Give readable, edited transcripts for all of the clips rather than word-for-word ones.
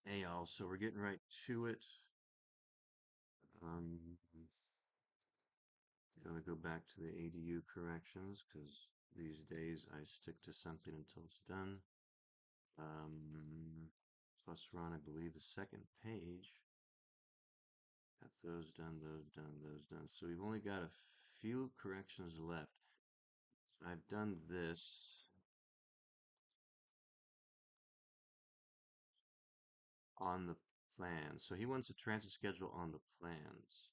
Hey y'all, so we're getting right to it. Um, Gonna go back to the ADU corrections because these days I stick to something until it's done. Plus we're on, I believe, the second page. Got those done, those done, those done. So we've only got a few corrections left. I've done this on the plan. So he wants a transit schedule on the plans.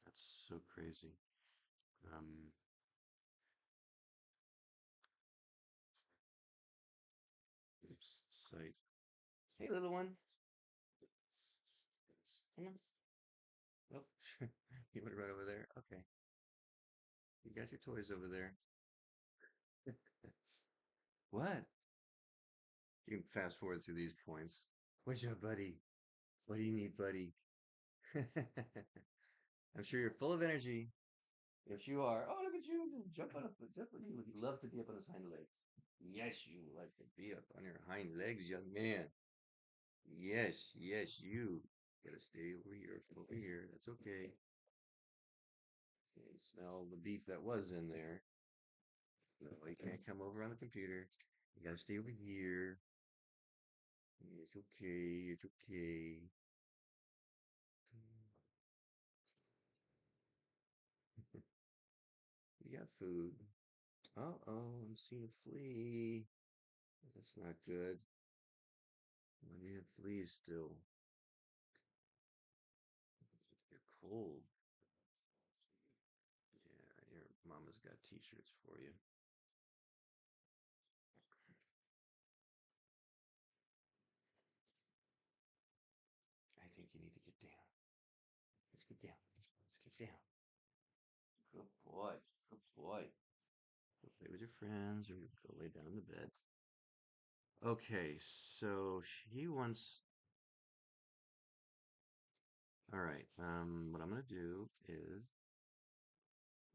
That's so crazy. Um, Oops, site. Hey, little one. Come on. Oh, you went right over there. Okay. You got your toys over there. What? You can fast forward through these points. What's up, buddy? What do you need, buddy? I'm sure you're full of energy. Yes, you are. Oh, look at you. Just jump on up. Jump on you. You love to be up on his hind legs. Yes, you like to be up on your hind legs, young man. Yes, yes, you. Gotta stay over here. Come over here. That's okay. You smell the beef that was in there. No, you can't come over on the computer. You gotta stay over here. It's okay. It's okay. We got food. Uh-oh, I'm seeing a flea. That's not good. Why do you have fleas still? You're cold. Yeah, your mama's got t-shirts for you. I think you need to get down. Let's get down. Let's get down. Good boy. Good boy. Go play with your friends or go lay down in the bed. Okay, so she wants. All right. What I'm gonna do is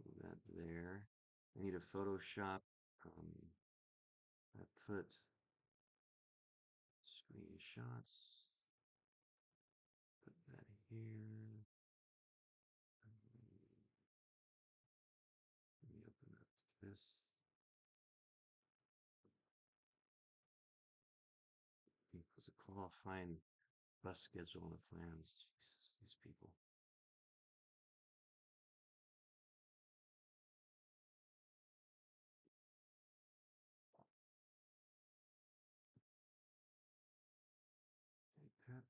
move that there. I need a Photoshop. Um, I put screenshots. Put that here. Let me open up this. It was a qualifying bus schedule on the plans. Jesus, these people. Pep.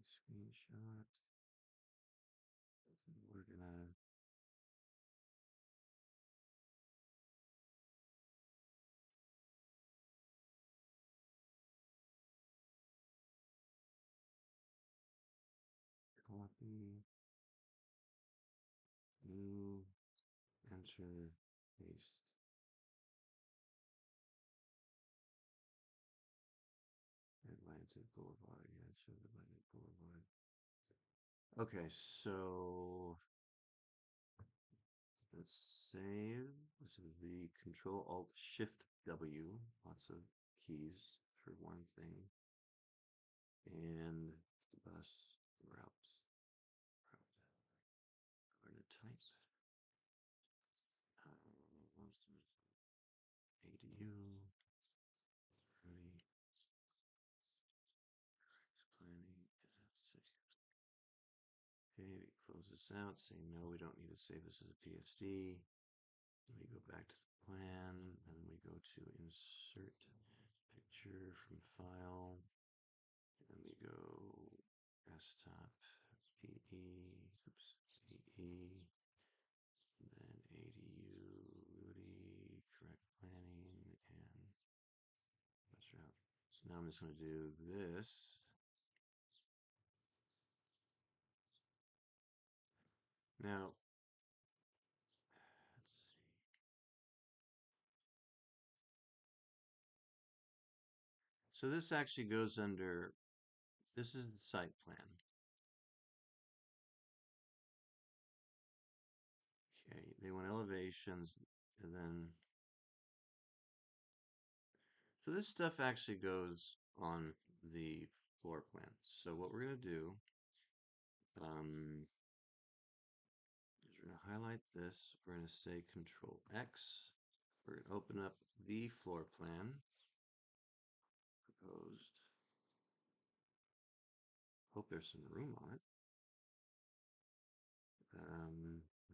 Screenshot. We're gonna copy, new, enter, paste. Atlantic Boulevard. Yeah, it showed Atlantic Boulevard. Okay, so let's save. This is the Control Alt Shift W. Lots of keys for one thing. And bus route. We're going to type ADU, ready, planning, save. Okay, we close this out, say no, we don't need to save this as a PSD. Then we go back to the plan, and then we go to insert picture from file, and then we go desktop, PE, oops, PE, and then ADU, Rudy, correct planning, and bus route. So now I'm just going to do this. Now, let's see. So this actually goes under, this is the site plan. want elevations, and then so this stuff actually goes on the floor plan. So what we're gonna do is we're gonna highlight this. We're gonna say Control X. We're gonna open up the floor plan. Proposed. Hope there's some room on it.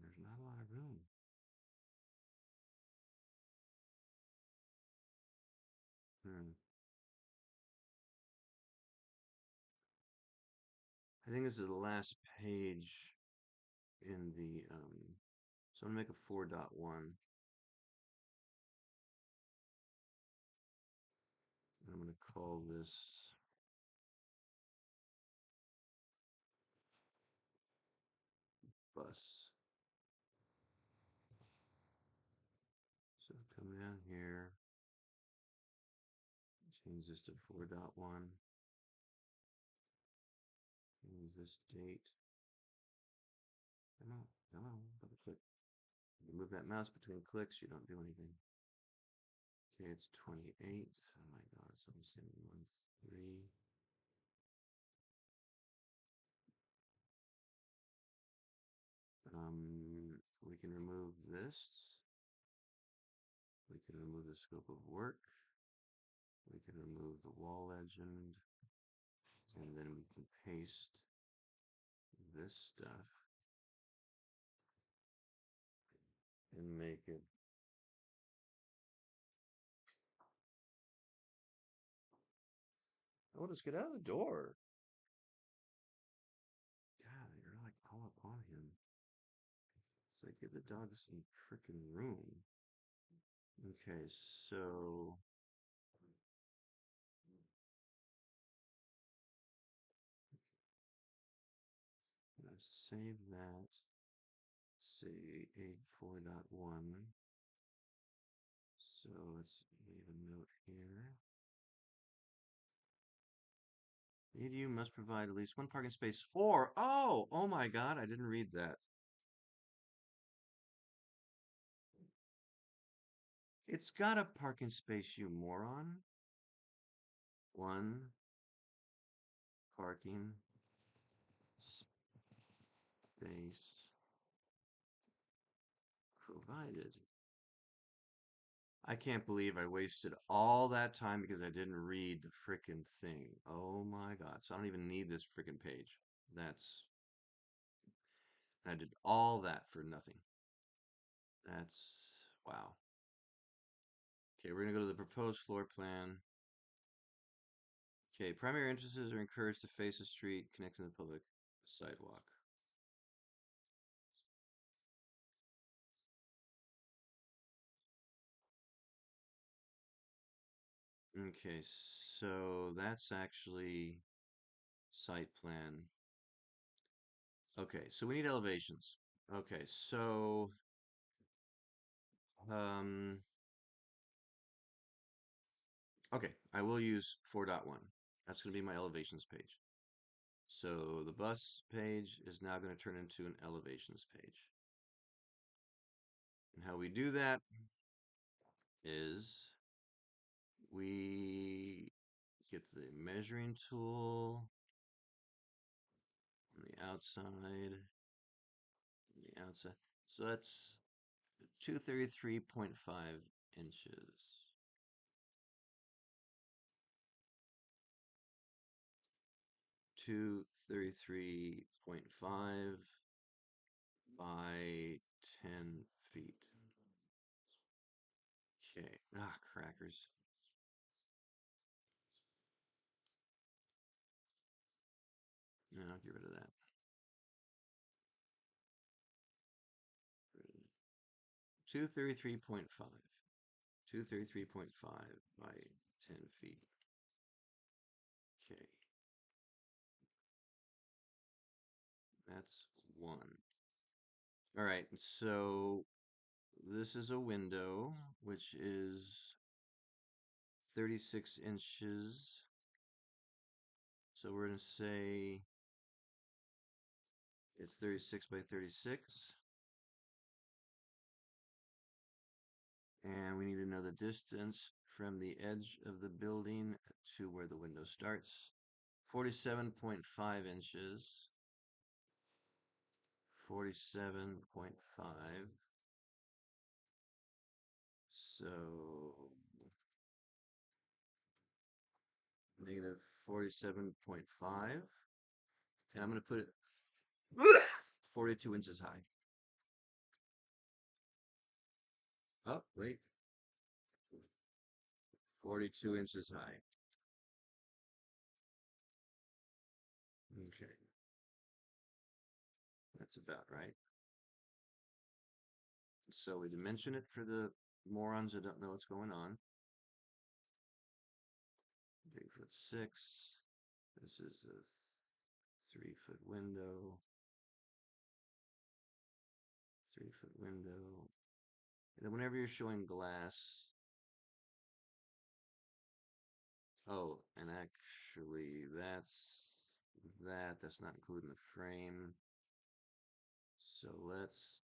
There's not a lot of room. Hmm. I think this is the last page in the so I'm gonna make a 4.1. And I'm gonna call this bus. So come down here, change this to 4.1, change this date. Come on, come on, double click. You move that mouse between clicks, you don't do anything. Okay, it's 28. Oh my god, so I'm saying month 3. We can remove this. We can remove the scope of work. We can remove the wall legend. And then we can paste this stuff and make it. Oh, just get out of the door. God, you're like all up on him. It's like give the dog some freaking room. Okay, so I'm gonna save that. Say 8.4.1. So let's leave a note here. The ADU must provide at least one parking space or, oh my God, I didn't read that. It's got a parking space, you moron. One parking space provided. I can't believe I wasted all that time because I didn't read the freaking thing. Oh my God. So I don't even need this freaking page. That's, I did all that for nothing. That's, wow. Okay, we're gonna go to the proposed floor plan. Okay, primary entrances are encouraged to face the street connecting the public sidewalk. Okay, so that's actually site plan. Okay, so we need elevations. Okay, so um okay, I will use 4.1. That's going to be my elevations page. So the bus page is now going to turn into an elevations page. And how we do that is we get the measuring tool on the outside, So that's 233.5 inches. 233.5 by 10 feet. Okay. Ah, crackers. No, get rid of that. 233.5. 233.5 by 10 feet. Okay. That's one. All right. So this is a window, which is 36 inches. So we're going to say it's 36 by 36. And we need to know the distance from the edge of the building to where the window starts. 47.5 inches. 47.5. So negative 47.5. And I'm going to put it 42 inches high. Oh, wait. 42 inches high. Okay. That's about right. So we dimension it for the morons that don't know what's going on. 3'6". This is a 3-foot window. 3-foot window. And then whenever you're showing glass, oh, and actually that's not including the frame. So let's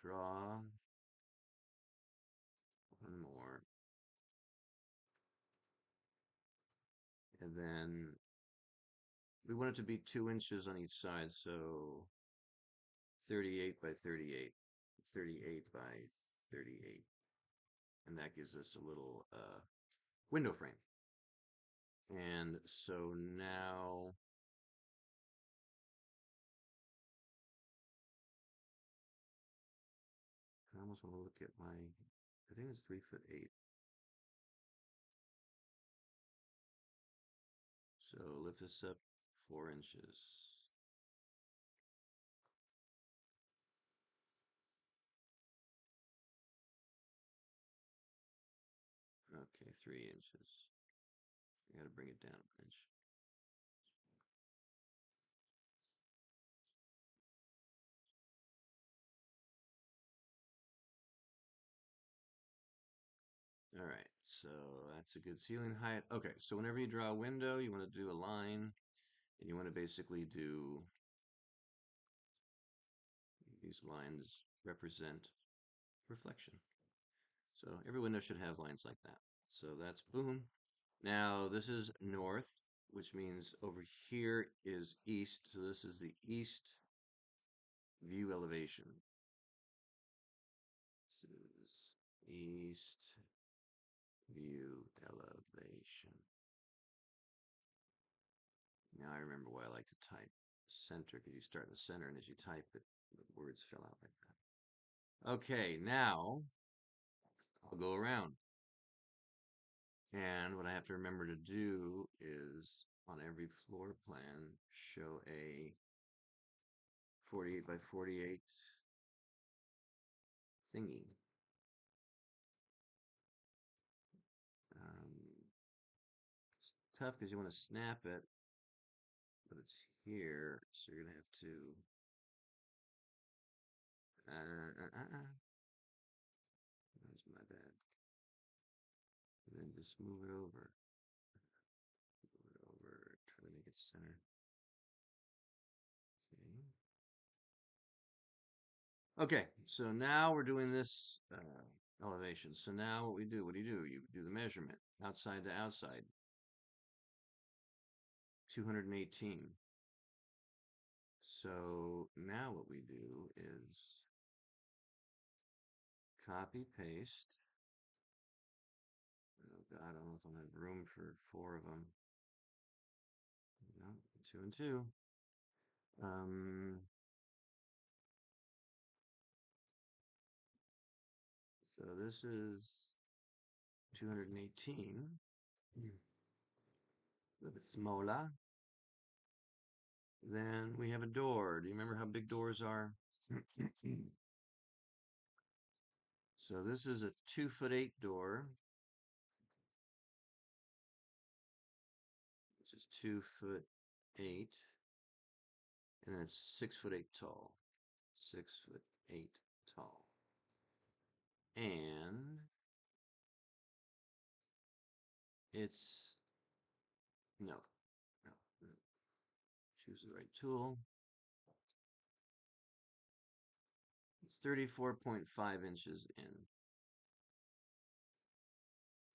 draw one more. And then we want it to be 2 inches on each side, so 38 by 38, 38 by 38. And that gives us a little window frame. And so now I almost want to look at I think it's 3'8". So lift this up 4 inches. Okay, 3 inches. I gotta bring it down an inch. All right, so that's a good ceiling height. Okay, so whenever you draw a window, you want to do a line, and you want to basically do these lines represent reflection. So every window should have lines like that. So that's boom. Now this is north, which means over here is east. So this is the east view elevation. This is east view elevation. Now I remember why I like to type center, because you start in the center, and as you type it, the words fill out like that. Okay, now I'll go around. And what I have to remember to do is on every floor plan, show a 48 by 48 thingy. It's tough because you want to snap it, but it's here, so you're going to have to. That's my bad. And then just move it over. Move it over. Try to make it center. Okay, so now we're doing this elevation. So now what do? What do? You do the measurement outside to outside. 218. So now what we do is copy paste. Oh God, I don't know if I'll have room for 4 of them. No, 2 and 2. So this is 218. A little bit smaller. Then we have a door. Do you remember how big doors are? So this is a 2'8" door, which is 2'8", and then it's 6'8" tall. 6'8" tall. And it's no, no. Choose the right tool. It's 34.5 inches in.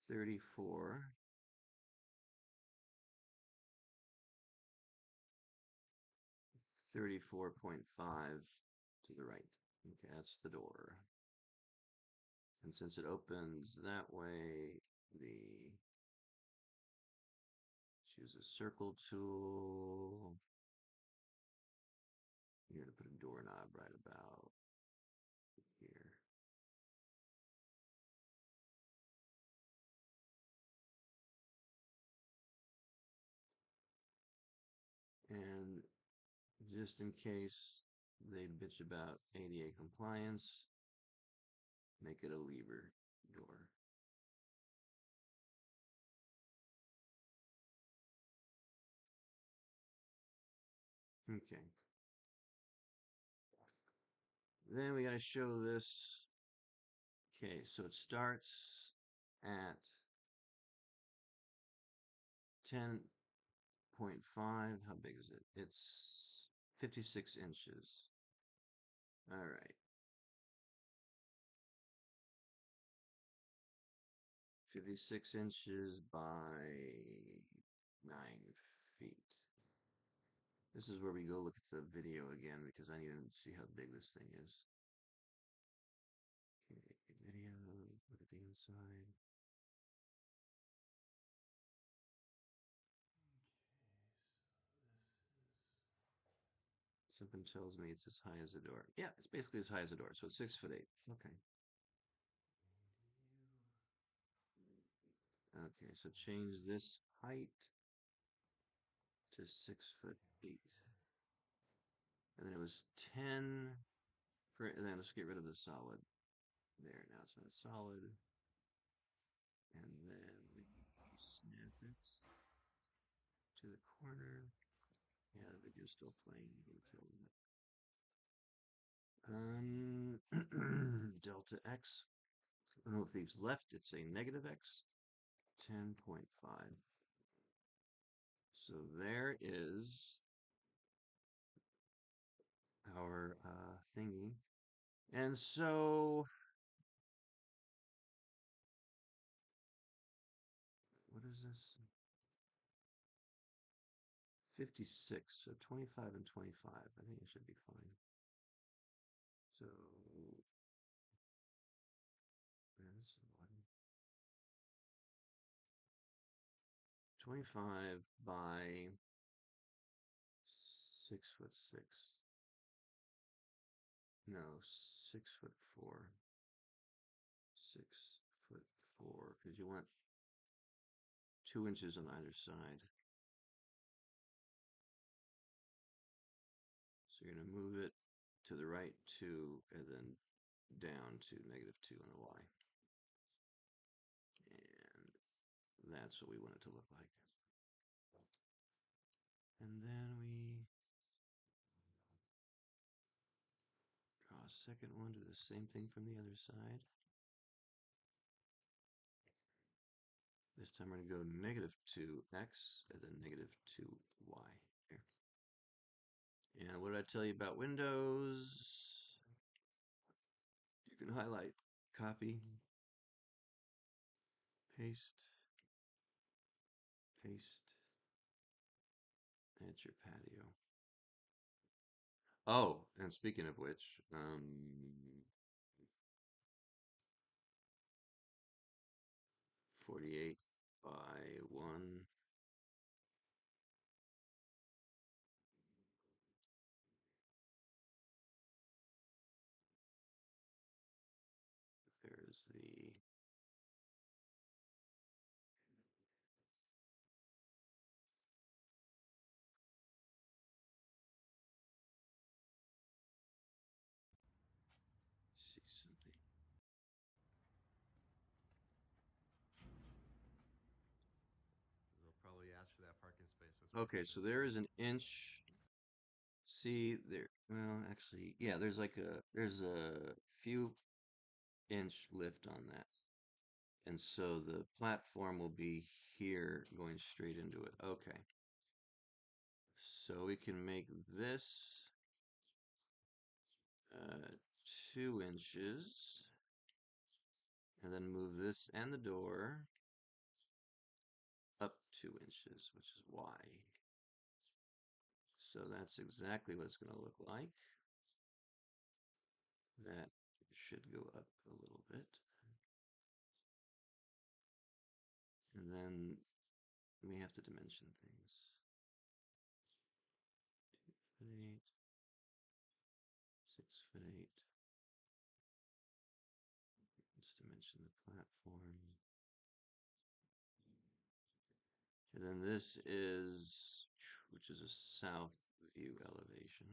34, 34.5 to the right. Okay, that's the door. And since it opens that way, the choose a circle tool. You're going to put a doorknob right about here. And just in case they bitch about ADA compliance, make it a lever door. Okay. Then we got to show this. Okay, so it starts at 10.5. How big is it? It's 56 inches. All right. 56 inches by 9 feet. This is where we go look at the video again because I need to see how big this thing is. Okay, video, look at the inside. Something tells me it's as high as a door. Yeah, it's basically as high as a door, so it's 6'8". Okay. Okay, so change this height to 6'8". And then it was 10 for, and then let's get rid of the solid there. Now it's not solid. And then we snap it to the corner. Yeah, the video's still playing. You can kill that. Delta X. I don't know if thieves left. It's a negative X. 10.5. So there is our thingy. And so, what is this? 56. So 25 and 25. I think it should be fine. So, man, this is 25 by 6'6". No, 6'4". 6'4", because you want 2 inches on either side. So you're going to move it to the right 2 and then down to -2 on the Y. And that's what we want it to look like. And then we draw a second one, do the same thing from the other side. This time we're going to go -2x and then -2y here. And what did I tell you about windows? You can highlight, copy, paste, paste. That's your patio. Oh, and speaking of which, 48 by 1. There's the see something. They'll probably ask for that parking space. Okay, so there is an inch. See there. Well, actually, yeah, there's a few inch lift on that. And so the platform will be here going straight into it. Okay. So we can make this 2 inches and then move this and the door 2 inches, which is Y. So that's exactly what it's going to look like. That should go up a little bit. And then we have to dimension things. 8, 6'8". Let's dimension the platform. And then this is, which is a south view elevation.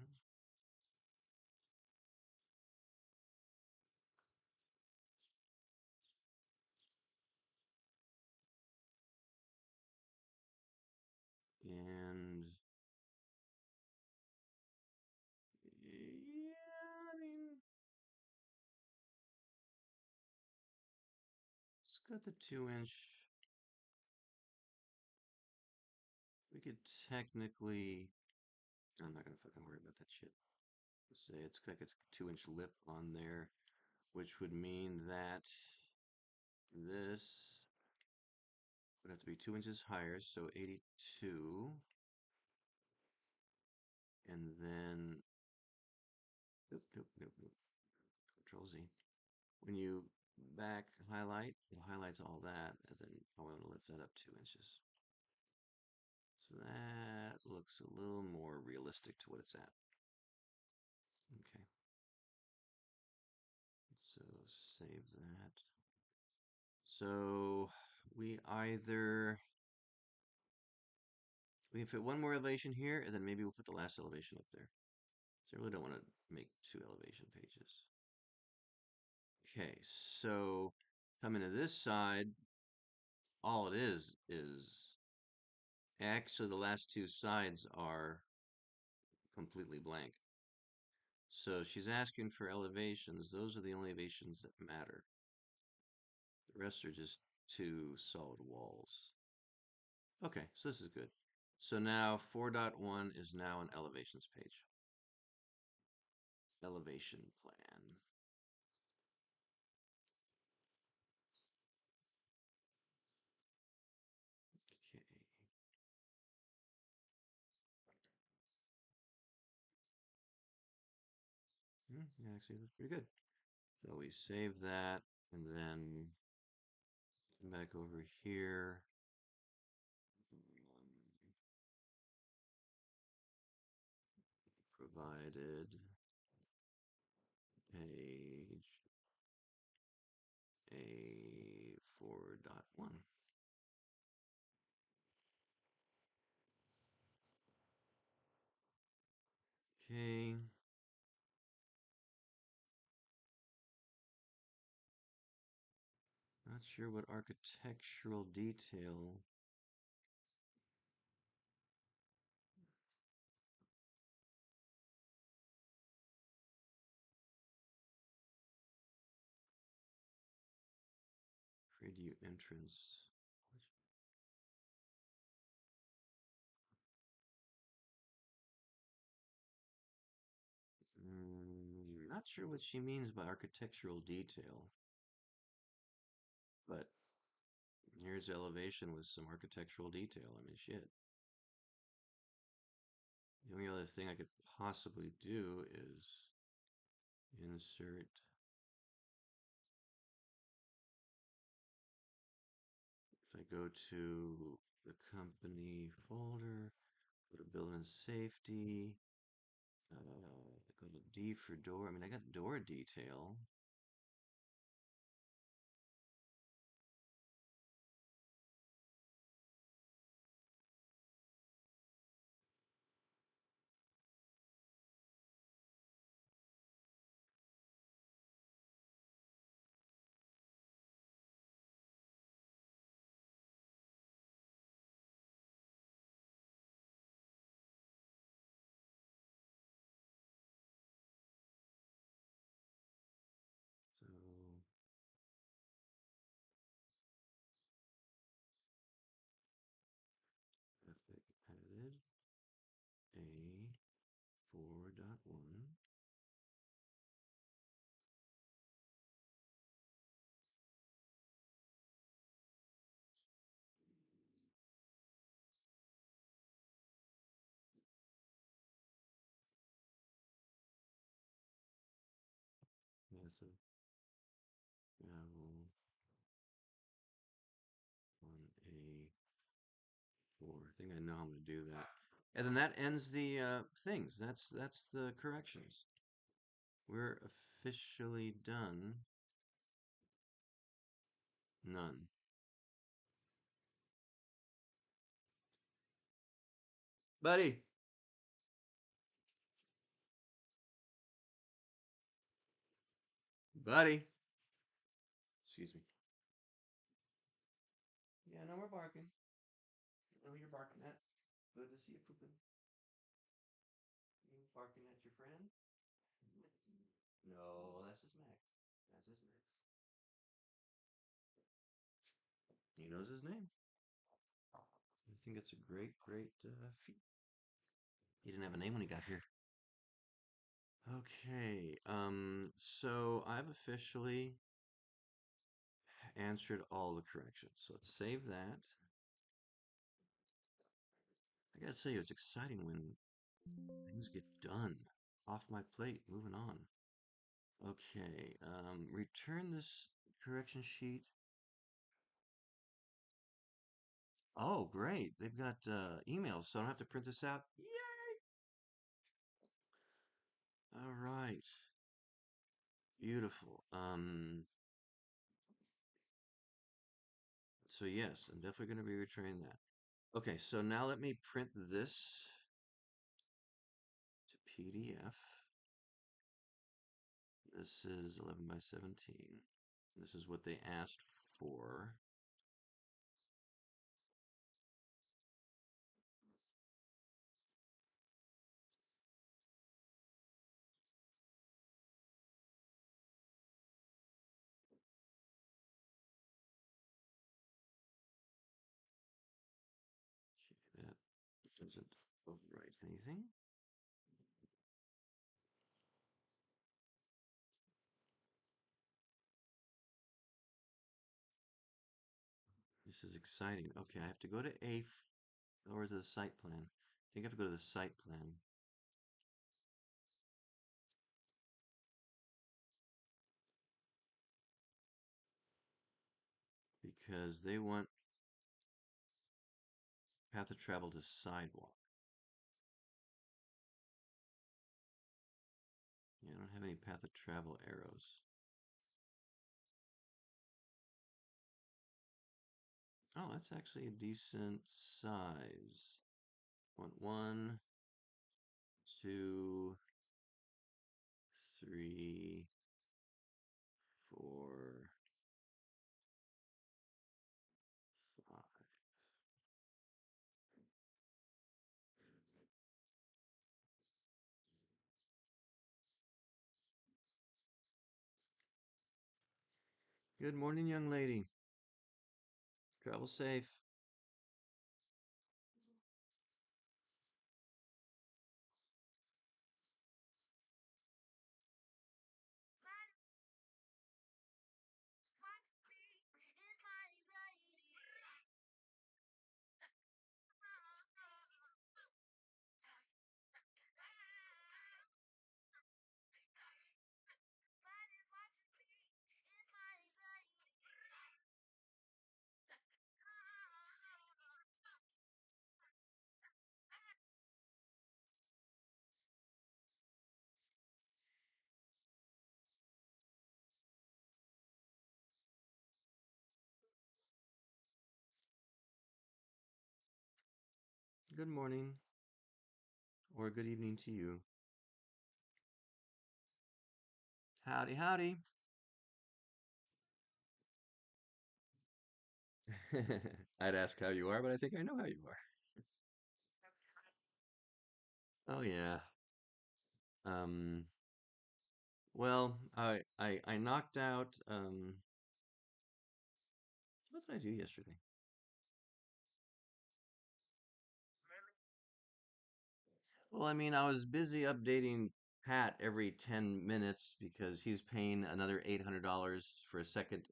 And yeah, I mean, it's got the 2 inch. We could technically, I'm not gonna fucking worry about that shit. Let's say it's got a 2 inch lip on there, which would mean that this would have to be 2 inches higher, so 82. And then, nope, nope, nope, nope. Control Z. When you back highlight, it highlights all that, and then I want to lift that up 2 inches. So that looks a little more realistic to what it's at. Okay. So save that. So we either we can fit one more elevation here, and then maybe we'll put the last elevation up there. So I really don't want to make 2 elevation pages. Okay, so coming to this side, all it is actually the last two sides are completely blank. So she's asking for elevations. Those are the only elevations that matter. The rest are just two solid walls. Okay, so this is good. So now 4.1 is now an elevations page. Elevation plan. Okay. Yeah, actually, that's pretty good. So we save that and then come back over here. Provided page a 4.1. Okay. Not sure what architectural detail. Preview entrance. Not sure what she means by architectural detail, but here's elevation with some architectural detail. I mean, shit. The only other thing I could possibly do is insert. If I go to the company folder, go to building safety, go to D for door. I mean, I got door detail. So graphic edited a 4.1. path of travel on A4. I think I know how I'm going to do that. And then that ends the things. That's the corrections. We're officially done. None. Buddy. Buddy. Excuse me. Yeah, no more barking. I know who you're barking at. Good to see you pooping. You barking at your friend? No, that's just Max. That's just Max. He knows his name. I think it's a great, great feat. He didn't have a name when he got here. Okay, so I've officially answered all the corrections. So let's save that. I gotta tell you, it's exciting when things get done. Off my plate, moving on. Okay, return this correction sheet. Oh, great. They've got emails, so I don't have to print this out. Yay! All right. Beautiful. So yes, I'm definitely going to be returning that. Okay, so now let me print this to PDF. This is 11 by 17. This is what they asked for. Okay, that doesn't overwrite anything. This is exciting. Okay, I have to go to or to the site plan. I think I have to go to the site plan because they want path of travel to sidewalk. Yeah, I don't have any path of travel arrows. Oh, that's actually a decent size. Want one, two, three, four, five. Good morning, young lady. Travel safe. Good morning, or good evening to you. Howdy, howdy. I'd ask how you are, but I think I know how you are. Oh yeah. Um, well, I knocked out what did I do yesterday? Well, I mean, I was busy updating Pat every 10 minutes because he's paying another $800 for a second.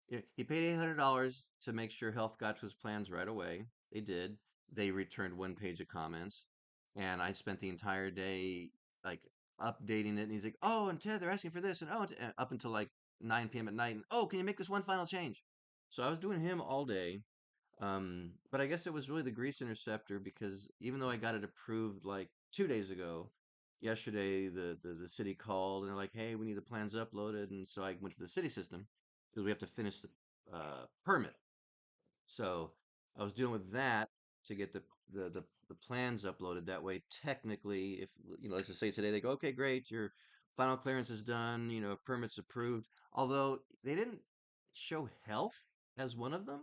He paid $800 to make sure Health got to his plans right away. They did. They returned one page of comments, and I spent the entire day like updating it, and he's like, "Oh, and Ted, they're asking for this," and oh, and up until like 9 p.m. at night, and oh, can you make this one final change? So I was doing him all day. But I guess it was really the grease interceptor because even though I got it approved like 2 days ago, yesterday the city called and they're like, "Hey, we need the plans uploaded," and so I went to the city system because we have to finish the permit. So I was dealing with that to get the plans uploaded. That way, technically, if let's just say today they go, "Okay, great, your final clearance is done, permit's approved." Although they didn't show health as one of them,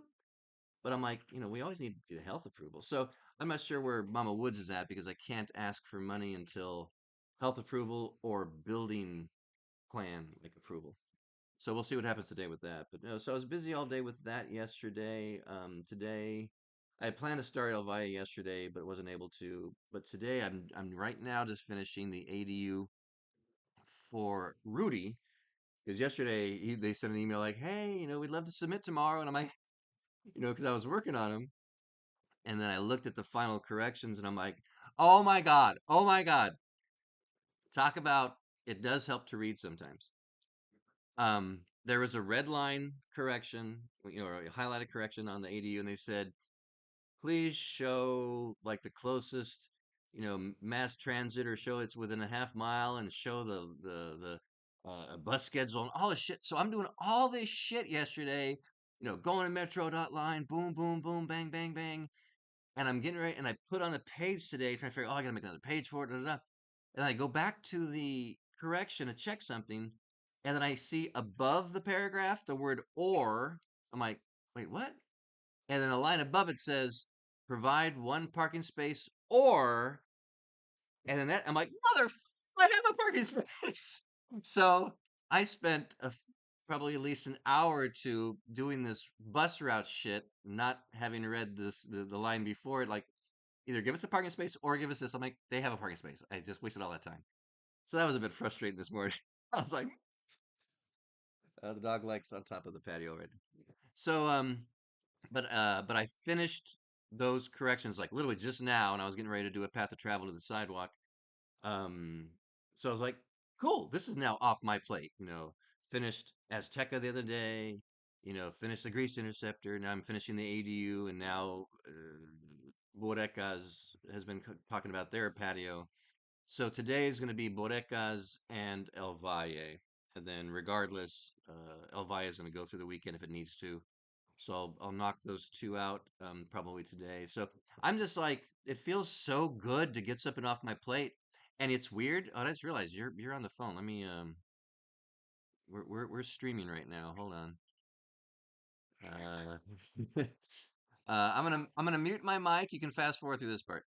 but I'm like, we always need to get health approval. So I'm not sure where Mama Woods is at because I can't ask for money until health approval or building plan like approval. So we'll see what happens today with that. But no, so I was busy all day with that yesterday. Today I had planned to start Elvia yesterday, but wasn't able to. But today I'm right now just finishing the ADU for Rudy because yesterday they sent an email like, "Hey, we'd love to submit tomorrow," and I'm like, because I was working on him. And then I looked at the final corrections and I'm like, oh my God, oh my God. Talk about it does help to read sometimes. There was a red line correction, or a highlighted correction on the ADU, and they said, please show like the closest, mass transit or show it's within a half mile and show the bus schedule and all this shit. So I'm doing all this shit yesterday, going to Metro dot line, boom, boom, boom, bang, bang, bang, and I'm getting ready, and I put on the page today, trying to figure, oh, I gotta make another page for it, da, da, da. And I go back to the correction to check something, and then I see above the paragraph the word or. I'm like, wait, what? And then a line above it says, provide one parking space or, and then that I'm like, mother, I have a parking space. So I spent probably at least an hour or two doing this bus route shit, not having read the line before it, like either give us a parking space or give us this. I'm like, they have a parking space. I just wasted all that time. So that was a bit frustrating this morning. I was like, the dog likes on top of the patio already. So, but I finished those corrections like literally just now, and I was getting ready to do a path of travel to the sidewalk. Um, so I was like, cool, this is now off my plate. Finished Azteca the other day. Finished the Grease Interceptor. Now I'm finishing the ADU, and now Borecas has been talking about their patio. So today is going to be Borecas and El Valle. And then regardless, El Valle is going to go through the weekend if it needs to. So I'll knock those two out probably today. So I'm just like, it feels so good to get something off my plate. And it's weird. Oh, I just realized you're on the phone. Let me we're streaming right now. Hold on. Uh, I'm gonna mute my mic. You can fast forward through this part.